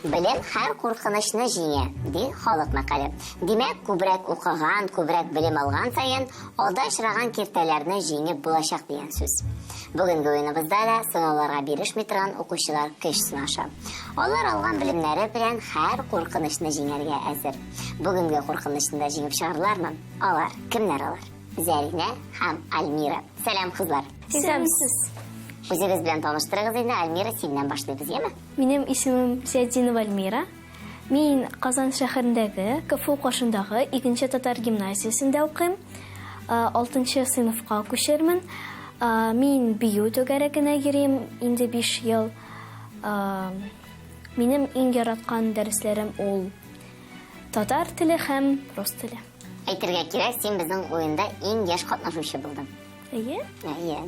Белем һәр куркынычны җиңә, ди халык мәкале. Димәк, күбрәк укыган, күбрәк белем алган саен, алда очраган киртәләрне җиңеп булачак дигән сүз. Бүгенге уеныбызда да сынауларга бирешми торган укучылар көч сынаша. Алар алган белемнәре белән һәр куркынычны җиңәргә әзер. Бүгенге куркынычны да җиңеп чыгарлармы? Алар кемнәр алар? Зәринә һәм Альмира. Сәлам, кызлар. Сәламсыз. Үзегез белән таныштырыгыз инде. Альмира, синнән башлыйбыз, яме? Минем исемем Зиядинова Альмира. Мин Казан шәһәрендәге КФУ кашындагы 2-нче татар гимназиясендә укыйм. 6-нчы сыйныфка күчермен. Мин бию түгәрәгенә йөрим инде 5 ел. Минем иң яраткан дәресләрем ул татар теле һәм рус теле. Әйтергә кирәк, син безнең уенда иң яшь катнашучы булдың. Әйе? Әйе.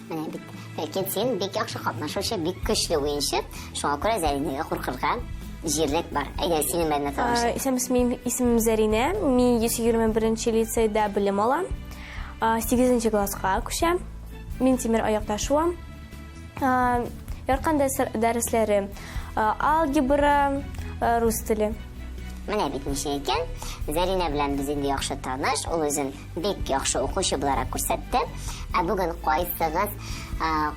Менә бит. Ләкин син бик яхшы катнашучы, бик көчле уенчы. Шуңа күрә Зәринәгә куркырга җирлек бар. Әйдә, синең белән таныш. Минем исемем Зәринә. Мин 121-нче лицейда белем алам. 8-нче класска күчәм. Мин тимер аякта шуам. Яркан дәресләрем алгебра, рус теле. Менә бит ничә икән. Зәринә белән без инде яхшы таныш. Ул үзен бик яхшы укучы буларак күрсәтте. Ә бүген кайсыгыз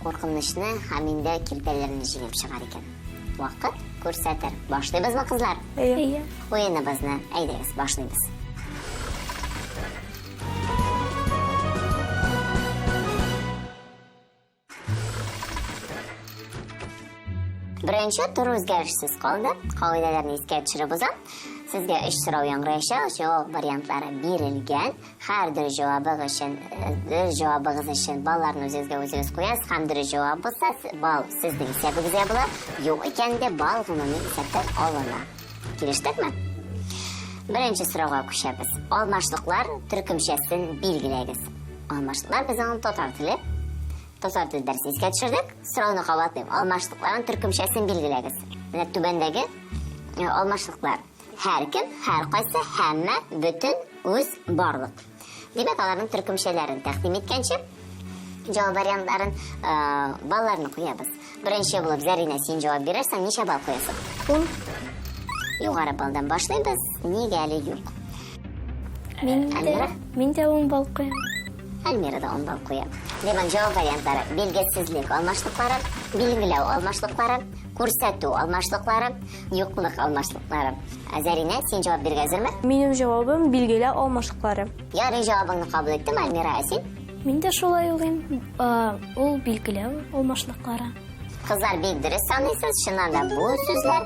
куркынычны һәм инде киртәләрне җиңеп чыгар икән? Вакыт күрсәтер. Башлыйбызмы, кызлар? Әйе. Уеныбызны әйдәгез, башлыйбыз. Беренче тур үзгәрешсез калды. Кагыйдәләрне искә төшереп узам. Сезгә 3 сорау яңгыраячак. Җавап вариантлары бирелгән. Һәр дөрес җавабыгыз өчен балларны үзегез куясыз. Һәм дөрес җавап булса, балл сезнең исәбегезгә була. Юк икән дә балл гомуми исәптән алына. Килештекме? Беренче сорауга күчәбез. Алмашлыклар төркемчәсен билгеләгез. Алмашлыклар безнең татар теле. Татар теле дәресен искә төшердек. Сорауны кабатлыйм. Алмашлыкларның төркемчәсен билгеләгез. Менә түбәндәге алмашлыклар. Һәр кем, һәр кайсы, һәммә, бөтен, үз, барлык. Димәк, аларның төркемчәләрен тәкъдим иткәнче, җавап вариантларын, балларны куябыз. Беренче булып Зәринә, син җавап бирәсең, ничә балл куясың? 10. Югары балдан башлыйбыз. Нигә әле юк? Мин дә 10 балл куям. Альмира да 10 балл куя. Димәк, җавап вариантлары: билгесезлек алмашлыклары, билгеләү алмашлыклары, күрсәтү алмашлыклары, юклык алмашлыклары. Зәринә, син җавап бирергә әзерме? Минем җавабым билгеләү алмашлыклары. Ярый, җавабыңны кабул иттем, Альмира, син? Мин дә шулай уйлыйм. Ул билгеләү алмашлыклары. Кызлар, бик дөрес саныйсыз. Чыннан да бу сүзләр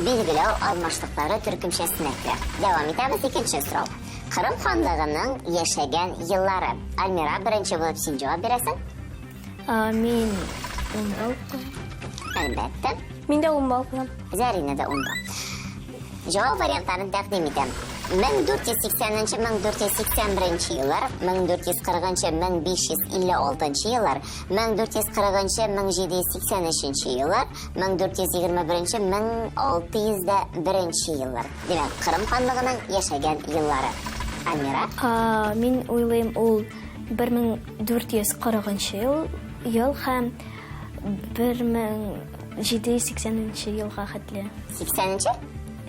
билгеләү алмашлыклары төркемчәсенә керә. Дәвам итәбез. Икенче сорау. Кырым ханлыгының яшәгән еллары. Альмира, беренче булып син җавап бирәсең? Мин 10 балл куям. Әлбәттә. Мин дә 10 балл куям. Зәринә дә 10 балл. Җавап вариантларын тәкъдим итәм. 1480-1481 еллар, 1440-1556 еллар, 1440-1783 еллар, 1421-1601 еллар. Димәк, Кырым ханлыгының яшәгән еллары. Альмира? Мин уйлыйм, ул 1440 ел һәм 1780 елга хәтле. 80-нче?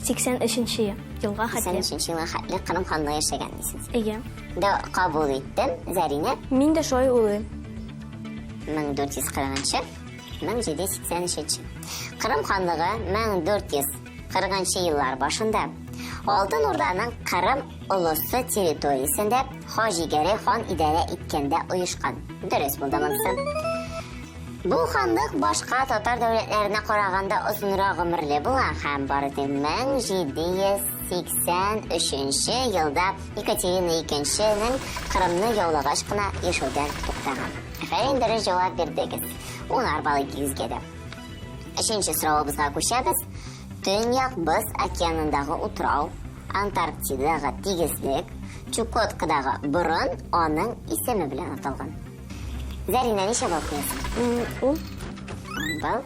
83 елга хәтле. 83 елга хәтле Кырым ханлыгы яшәгән дисез. Әйе. Да, кабул иттем. Зәринә? Мин дә шулай уйлыйм. 1440-1783. Кырым ханлыгы 1440 еллар башында Алтын Урданың Кырым улысы территориясендә Хаҗигәре хан идарә иткәндә оешкан. Дөрес булды монысы. Бу ханлык башка татар дәүләтләренә караганда озынрак гомерле булган һәм бары 1783 елда Екатерина II-нең Кырымны яулагач кына яшәүдән туктаган. Әфәрин, дөрес җавап бирдегез. 10 балл икегезгә дә. Өченче соравыбызга күчәбез. Төньяк Боз океанындагы утрау, Антарктидадагы тигезлек, Чукоткадагы борын аның исеме белән аталган. Зәринә, ничә балл куясың? 10 балл.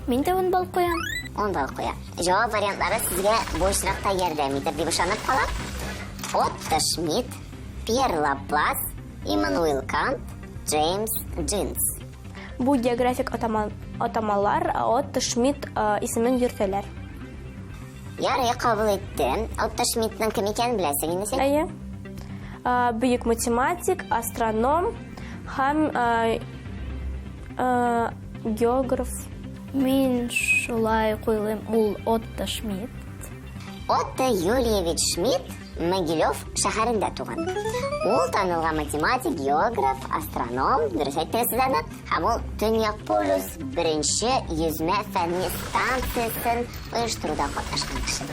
Мин дә 10 балл куям. 10 балл куя. Җавап вариантлары сезгә бу очракта ярдәм итер дип ышанып калам. Отто Шмидт, Пьер Лаплас, Иммануил Кант, Джеймс Джинс. Бу географик атамалар Отто Шмидт исемен йөртәләр. Ярый, кабул иттем. Отто Шмидтның кем икәнен беләсең инде син? Әйе. Бөек математик, астроном һәм географ. Мин шулай куйлыйм, ул Отто Шмидт. Отто Юльевич Шмидт Могилев шәһәрендә туган. Ул танылган математик, географ, астроном, дөрес әйттегез аны, һәм ул Төньяк полюс беренче йөзмә фәнни станциясын оештыруда катнашкан кеше.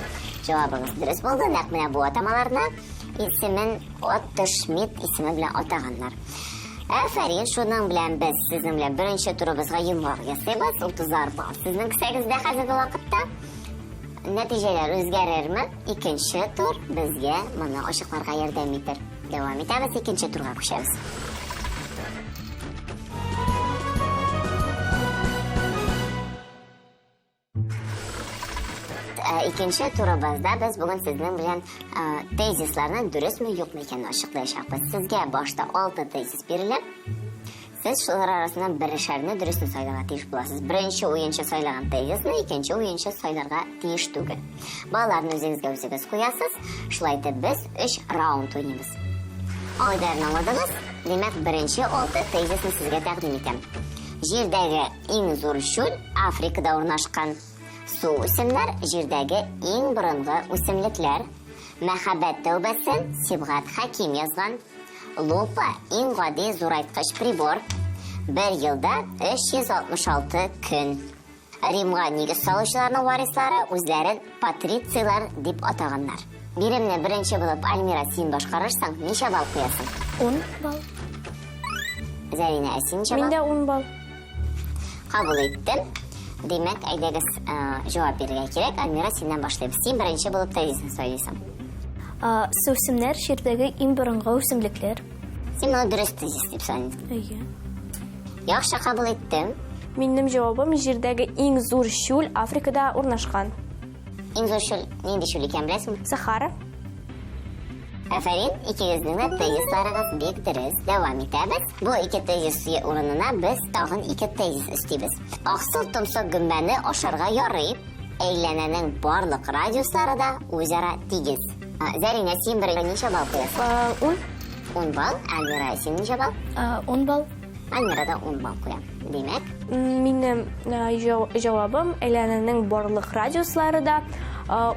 Җавабыгыз дөрес булды. Нәкъ менә бу атамаларны исемен Отто Шмидт исеме белән атаганнар. Афәрин, шуның белән без сезнең белән беренче турыбызга йомгак ясыйбыз. 30 балл сезнең кесәгездә хәзерге вакытта. Нәтиҗәләр үзгәрерме? Икенче тур безгә моны ачыкларга ярдәм итер. Дәвам итәбез, икенче турга күчәбез. Икенче турыбызда без бүген сезнең белән тезисларны дөресме, юкмы икәнен ачыклаячакбыз. Сезгә башта 6 тезис бирелә. Сез шулар арасыннан берешәрне дөресен сайларга тиеш буласыз. Беренче уенчы сайлаган тезисны икенче уенчы сайларга тиеш түгел. Балаларны үзегез куясыз. Шулай итеп без 3 раунд уйныйбыз. Айдарны аңладыгыз? Димәк, беренче 6 тезисны сезгә тәкъдим итәм. Җирдәге иң зур чүл Африкада урнашкан. Су үсемләр җирдәге иң борынгы үсемлекләр. Мәхәббәт тәүбәсен Сибгат Хаким язган. Лупа иң гади зурайткыч прибор. Бер елда 366 көн. Римга нигез салучыларның варислары үзләрен патрициялар дип атаганнар. Биремне беренче булып Альмира син башкарырсаң, ничә балл куясың? 10 балл. Зарина, син ничә балл? Миндә 10 балл. Кабул иттем. Димәк, әйдәгез җавап бирергә кирәк. Альмира, синнән башлыйбыз. Син беренче булып тезисны сөйлисең. Су үсемнәр җирдәге иң борынгы үсемлекләр. Син моны дөрес тезис дип сөйлисең. Әйе. Яхшы, кабул иттем. Минем җавабым җирдәге иң зур чүл Африкада урнашкан. Иң зур чүл нинди чүл икән беләсеңме? Сахара. Афәрин, икегезнең дә тезисларыгыз бик дөрес. Дәвам итәбез. Бу 2 тезис урынына без тагын 2 тезис өстибез. Аксыл томсык гөмбәне ашарга ярый. Әйләнәнең барлык радиуслары да үзара тигез. Зарина, син беренче ничә балл куясың? 10 балл. Альмира, син ничә балл? 10 балл. Альмира да 10 балл куя. Димәк, Минем җавабым әйләнәнең барлык радиуслары да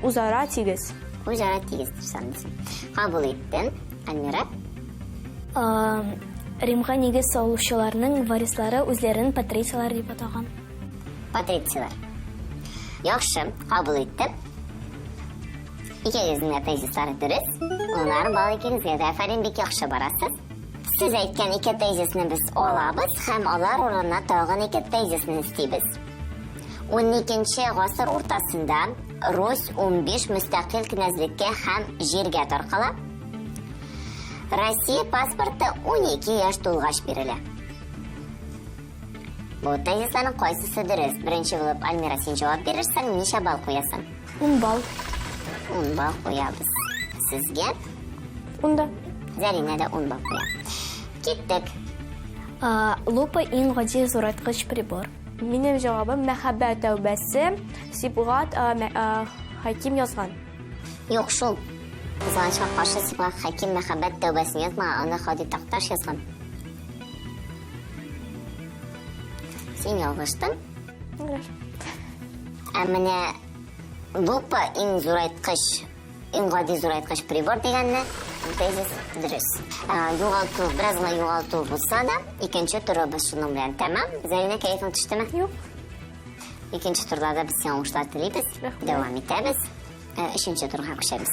үзара тигез. үзара тигез дип саныйсың. Кабул иттем. Альмира, Римга нигез салучыларның варислары үзләрен патрициялар дип атаган. патрициялар. Яхшы, кабул иттем. Икегезнең дә тезислары дөрес. Улар балл икегезгә дә афәрин, бик яхшы барасыз. Сез әйткән 2 тезисны без алабыз һәм алар урынына тагын 2 тезисны истибез. 12нче гасыр уртасында Русь 15 мөстәкыйль князьлеккә һәм җиргә таркала. Россия паспорты 12 яшь тулгач бирелә. Бу тезисларның кайсысы дөрес? Беренче булып Альмира, син җавап бирерсең, ничә балл куясың? 10 балл. 10 балл куябыз. Сезгә Унда Зарина да 10 балл куя. Киттек. Лупа иң гади зурайткыч прибор. минем җавабым мәхәббәт тәүбәсе Сибгат Хаким язган. Юк шул. Кызганычка каршы Сибгат Хаким мәхәббәт тәүбәсен язмаган, аны Хади Такташ язган. Син ялгыштың. Менә Лупа иң зурайткыч, иң гади зурайткыч прибор дигәнне тезис дөрес. Югалту, бераз гына югалту булса да, икенче турыбыз шуның белән тәмам. Зарина, кәефең төштеме? Юк. Икенче турда да без сиңа уңышлар телибез. Дәвам итәбез. 3нче турга күчәбез.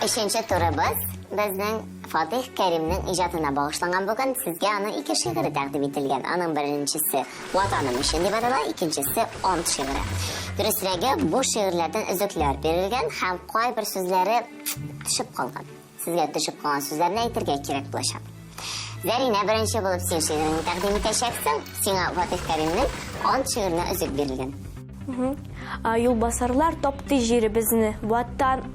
Өченче турыбыз безнең Фатих Кәримнең иҗатына багышланган бүген. Сезгә аның 2 шигыре тәкъдим ителгән. Аның беренчесе Ватаным өчен дип атала, икенчесе Ант шигыре. Дөресрәге, бу шигырьләрдән өзекләр бирелгән һәм кайбер сүзләре төшеп калган. Сезгә төшеп калган сүзләрне әйтергә кирәк булачак. Зарина, беренче булып син шигырен тәкъдим итәчәксең. Сиңа Фатих Кәримнең Ант шигыренә өзек бирелгән. Юлбасарлар топты җиребезне, ватан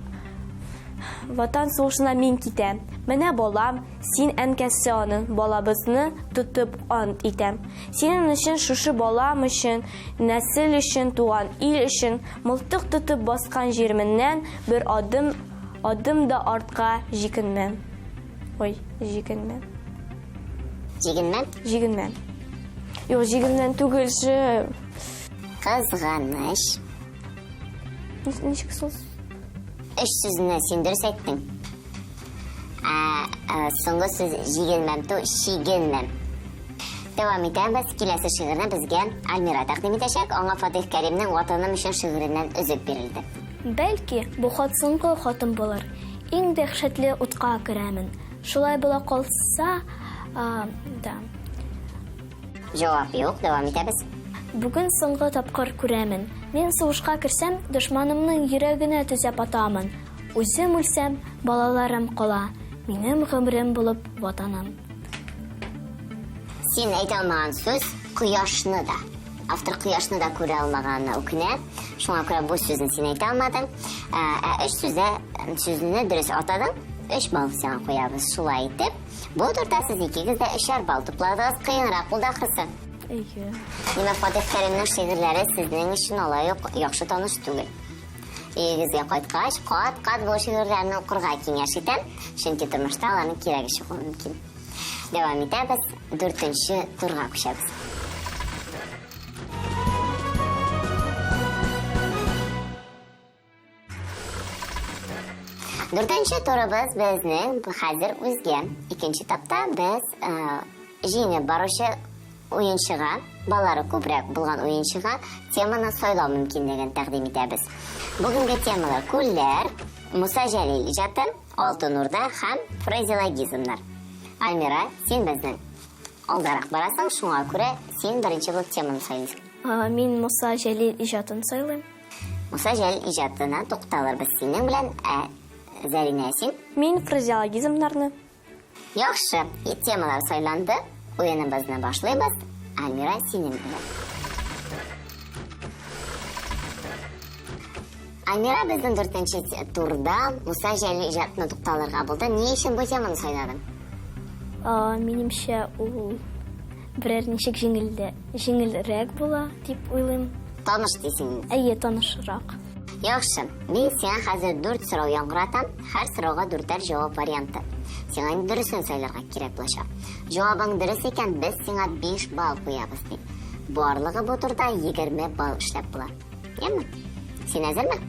Ватан сугышына мин китәм. Менә балам, син әнкәсе аның, балабызны тотып ант итәм. Синең өчен шушы балам өчен, нәсел өчен, туган ил өчен мылтык тотып баскан җирменнән бер адым да артка җикенмәм. Ой, җикенмәм. Җигенмән. Юк, җигенмәм түгелше. Кызганыч. Ничек сул? Үч сүзне син дөрес әйттең. Соңгы сүз җигенмәм ту шигенмәм. Дәвам итәбез. Киләсе шигырьне безгә Альмира тәкъдим итәчәк. Аңа Фатих Кәримнең Ватаным өчен шигыреннән өзеп бирелде. Бәлки, бу хат соңгы хатым булыр. Иң дәһшәтле утка керәмен. Шулай була калса, да. Җавап юк. Дәвам итәбез. Бүген соңгы тапкыр күрәмен. Мин сугышка керсәм, дошманымның йөрәгенә төзәп атамын. Үзем үлсәм, балаларым кала. Минем гомрем булып ватаным. Син әйтә алмаган сүз кояшны да. Автор кояшны да күрә алмаганны үкенә. Шуңа күрә бу сүзне син әйтә алмадың. Өч сүзне дөрес атадың. 3 бал сиңа куябыз. Шулай итеп, бу турда сез икегез дә 3 бал тупладыгыз. Кыенрак булды ахрысы. Әйе. Димәк, Фатих Кәримнең шигырьләре сезнең өчен алай ук яхшы таныш түгел. Өегезгә кайткач, кат бу шигырьләрне укырга киңәш итәм, чөнки тормышта аларның кирәге чыгуы мөмкин. Дәвам итәбез. 4нче турга күчәбез. Дүртенче турыбыз безнең хәзер үзгә. Икенче этапта без җиңеп баручы уенчыга, балары күбрәк булган уенчыга теманы сайлау мөмкинлеген тәкъдим итәбез. Бүгенге темалар күлләр, Муса Җәлил иҗаты, Алтын Урда һәм фразеологизмнар. Альмира, син безнең алдарак барасың, шуңа күрә син беренче булып теманы сайлыйсың. Мин Муса Җәлил иҗатын сайлыйм. Муса Җәлил иҗатына тукталырбыз синең белән, Зәринә син? Мин фразеологизмнарны. Яхшы, темалар сайланды. Уеныбызны башлыйбыз. Альмира, синең белән. Альмира, безнең 4нче турда Муса Җәлил иҗатына тукталырга булды. Ни өчен бу теманы сайладың? Минемчә, ул берәр ничек җиңелрәк була дип уйлыйм. Таныш дисең. Әйе, танышрак. Яхшы, мин сиңа хәзер 4 сорау яңгыратам. Һәр сорауга 4 җавап варианты. Сиңа инде дөресен сайларга кирәк булачак. Җавабың дөрес икән, без сиңа 5 бал куябыз ди. Барлыгы бу турда 20 бал эшләп була. Яме? Син әзерме?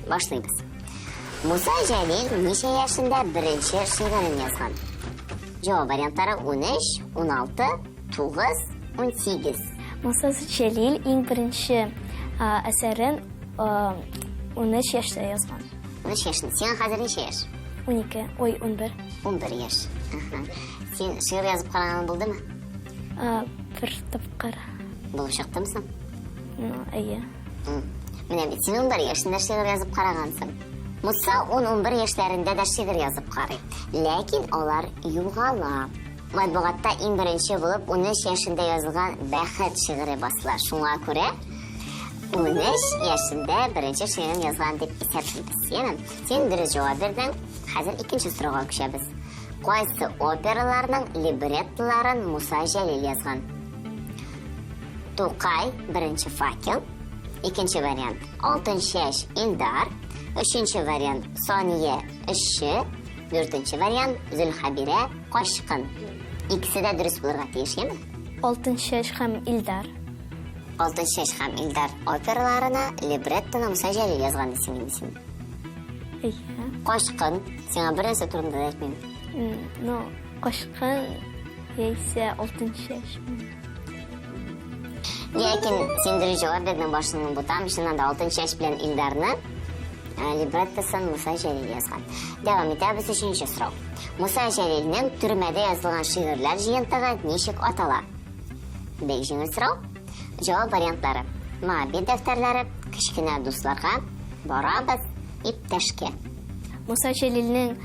Башлыйбыз. Муса Җәлил ничә яшендә беренче шигырен язган? Җавап вариантлары 13, 16, 9, 18. Муса Җәлил иң беренче әсәрен 13 яшьтә язган. 13 яшендә. Син хәзер ничә яшь? 12, 11. 11 яшь. Син шигырь язып караган булдымы? Бер тапкыр. Булып чыктымсың? Әйе. Менә бит син 11 яшендә шигырь язып карагансың. Муса 11 яшьләрендә дә шигырь язып карый. Ләкин алар югала. Матбугатта иң беренче булып 13 яшендә язылган Бәхет шигыре басыла. Шуңа күрә 13 яшендә беренче шигырен язган дип исәплибез. Син дөрес җавап бирдең. Хәзер икенче сорауга күчәбез. Кайсы операларның либреттоларын Муса Җәлил язган? Тукай, беренче Факел, икенче вариант Алтын чәч Илдар, өченче вариант Сания эшче, 4нче вариант Зөлхәбирә Кашкын. Икесе дә дөрес булырга тиеш, яме? Алтын чәч һәм Илдар. Алтын чәч һәм Илдар операларына либреттоны Муса Җәлил язган дисең инде син. Әйе. Кашкын, сиңа беренче турында да әйтмим. Кашкын яисә алтын чәч. Ләкин син дөрес җавап бирдең башыңны бутам, чыннан да Алтын чәч белән Илдарны либреттосын Муса Җәлил язган. Дәвам итәбез 3нче сорау. Муса Җәлилнең төрмәдә язылган шигырьләр җыентыгы ничек атала? Бик җиңел сорау. Җавап вариантлары: Моабит дәфтәрләре, Кечкенә дусларга, Барабыз, Иптәшкә. Муса Җәлилнең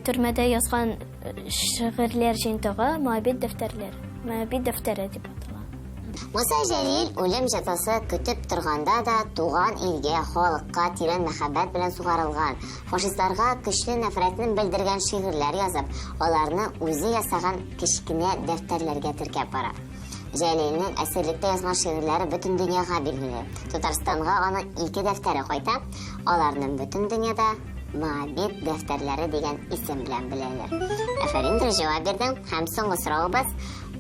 төрмәдә язган шигырьләр җыентыгы Моабит дәфтәре дип атала. Муса Җәлил үлем җәзасы көтеп торганда да туган илгә, халыкка тирән мәхәббәт белән сугарылган, фашистларга көчле нәфрәтен белдергән шигырьләр язып, аларны үзе ясаган кечкенә дәфтәрләргә теркәп бара. Җәлилнең әсирлектә язган шигырьләре бөтен дөньяга билгеле. Татарстанга аның 2 дәфтәре кайта, аларны бөтен дөньяда Моабит дәфтәрләре дигән исем белән беләләр. Афәрин дә җавап бирдең һәм соңгы сорауыбыз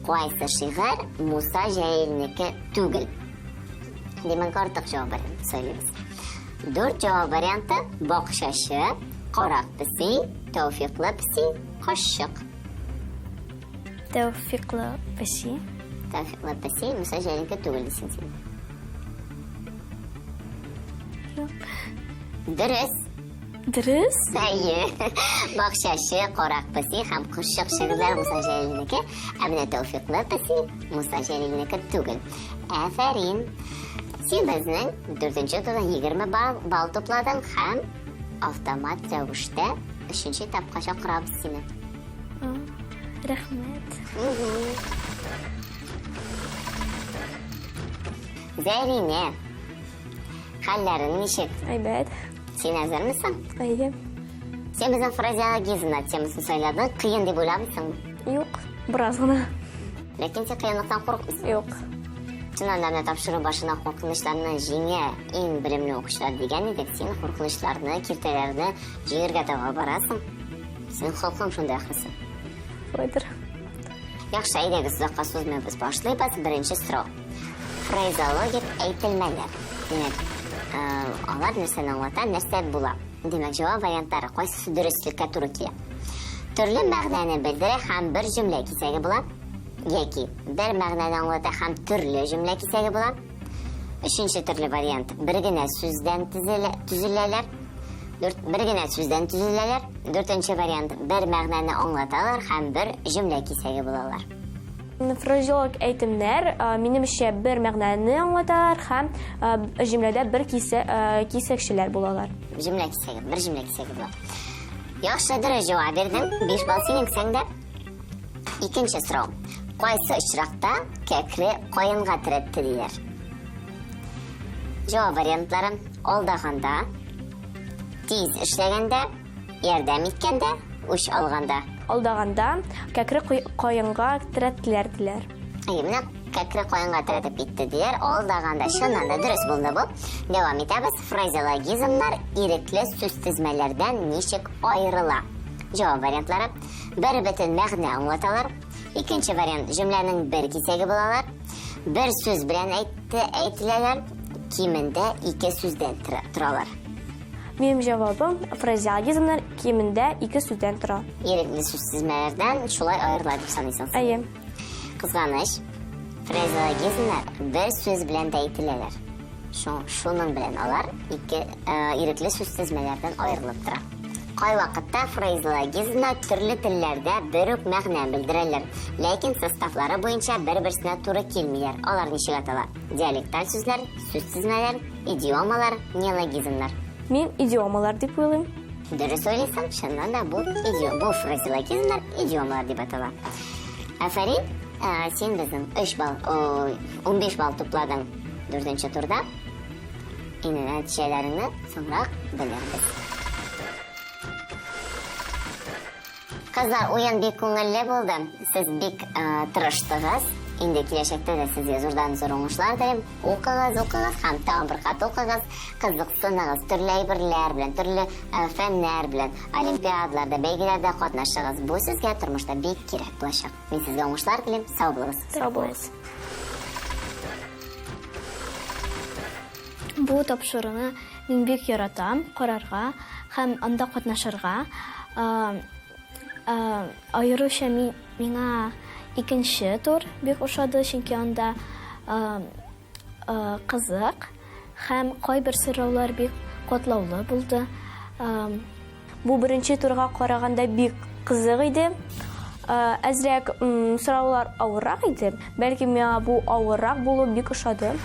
кайсы шигырь Муса Җәлилнеке түгел? Димәк, артык җавап сөйләйбез. 4 җавап варианты: бакчашы, карак песи, тәүфыйклы песи, кашык. Тәүфыйклы песи. Тәүфыйклы песи Муса Җәлилнеке түгел дисең син. Дөрес. Дөрес? Әйе. Бакчашы, карак песи һәм кашык шигырьләр Муса Җәлилнеке, ә менә тәүфыйклы песи Муса Җәлилнеке түгел. Афәрин. Син безнең 4-нче турдан 20 балл топладың һәм автомат рәвештә 3-нче этапка чакырабыз сине. Рәхмәт. Зәринә. Хәлләрең ничек? Әйбәт. Син әзермесең? Әйе. Син безнең фразеологизмна темасын сөйләдең, кыен дип уйлабызсыңмы? Юк, бераз гына. Ләкин син кыенлыктан курыкмыйсың. Юк. Чыннан да тапшыру башына куркынычларны җиңә иң белемле укучылар дигән идек. Син куркынычларны, киртәләрне җиңәргә таба барасың. Син халкың шунда ахрысы. Булыр. Яхшы, әйдәгез, озакка сузмыйбыз, башлыйбыз. Беренче сорау. Фразеологик әйтелмәләр. Димәк, алар нәрсәне аңлата, нәрсә була. Димәк, җавап вариантлары кайсысы дөреслеккә туры килә? Төрле мәгънәне белдерә һәм бер җөмлә кисәге була. Яки бер мәгънәне аңлата һәм төрле җөмлә кисәге була. Өченче төрле вариант: бер генә сүздән төзеләләр. Бер генә сүздән төзеләләр. Дүртенче вариант: бер мәгънәне аңлаталар һәм бер җөмлә кисәге булалар. Фразеолог әйтемнәр минемчә бер мәгънәне аңлаталар һәм җөмләдә бер кисәкчеләр булалар. Җөмлә кисәге, бер җөмлә кисәге була. Яхшы, дөрес җавап бирдең. 5 балл синең сәңдә. Икенче сорау. Кайсы очракта кәкре каенга тирәтте диләр? Җавап вариантлары: алдаганда, тиз эшләгәндә, ярдәм иткәндә, үч алганда. Алдаганда кәкре каенга терәттеләр диләр. Менә кәкре каенга терәтеп китте диләр. Алдаганда чыннан да дөрес булды бу. Дәвам итәбез. Фразеологизмнар ирекле сүз тезмәләрдән ничек аерыла? Җавап вариантлары: бер бөтен мәгънә аңлаталар. Икенче вариант: җөмләнең бер кисәге булалар. Бер сүз белән әйтеләләр. Кимендә 2 сүздән торалар. Минем җавабым: фразеологизмнар кимендә 2 сүздән тора. Ирекле сүз тезмәләрдән шулай аерыла дип саныйсың. Әйе. Кызганыч. Фразеологизмнар бер сүз белән әйтеләләр. Шуның белән алар 2 ирекле сүз тезмәләрдән аерылып тора. Кай вакытта фразеологизмнар төрле телләрдә бер үк мәгънә белдерәләр, ләкин составлары буенча бер-берсенә туры килмиләр. Алар ничек атала? Диалекталь сүзләр, сүз тезмәләр, идиомалар, неологизмнар. Мин идиомалар дип уйлыйм. Дөрес уйлыйсың, чыннан да бу фразеологизмнар идиомалар дип атала. Афәрин, син безнең 15 балл топладың 4-нче турда. Инде нәтиҗәләрне соңрак белербез. Кызлар, уен бик күңелле булды. Сез бик тырыштыгыз. Инде киләчәктә дә сезгә зурдан-зур уңышлар телим. Укыгыз һәм тагын бер кат укыгыз. Кызыксыныгыз, төрле әйберләр белән, төрле фәннәр белән, олимпиадаларда, бәйгеләрдә катнашыгыз. Бу сезгә тормышта бик кирәк булачак. Мин сезгә уңышлар телим. Сау булыгыз. Сау булыгыз. Бу тапшыруны мин бик яратам, карарга һәм анда катнашырга. Аеруча миңа икенче тур бик ошады, чөнки анда кызык һәм кайбер сораулар бик катлаулы булды. Бу беренче турга караганда бик кызык иде. Әзрәк сораулар авыррак иде. Бәлки миңа бу авыррак булу бик ошады.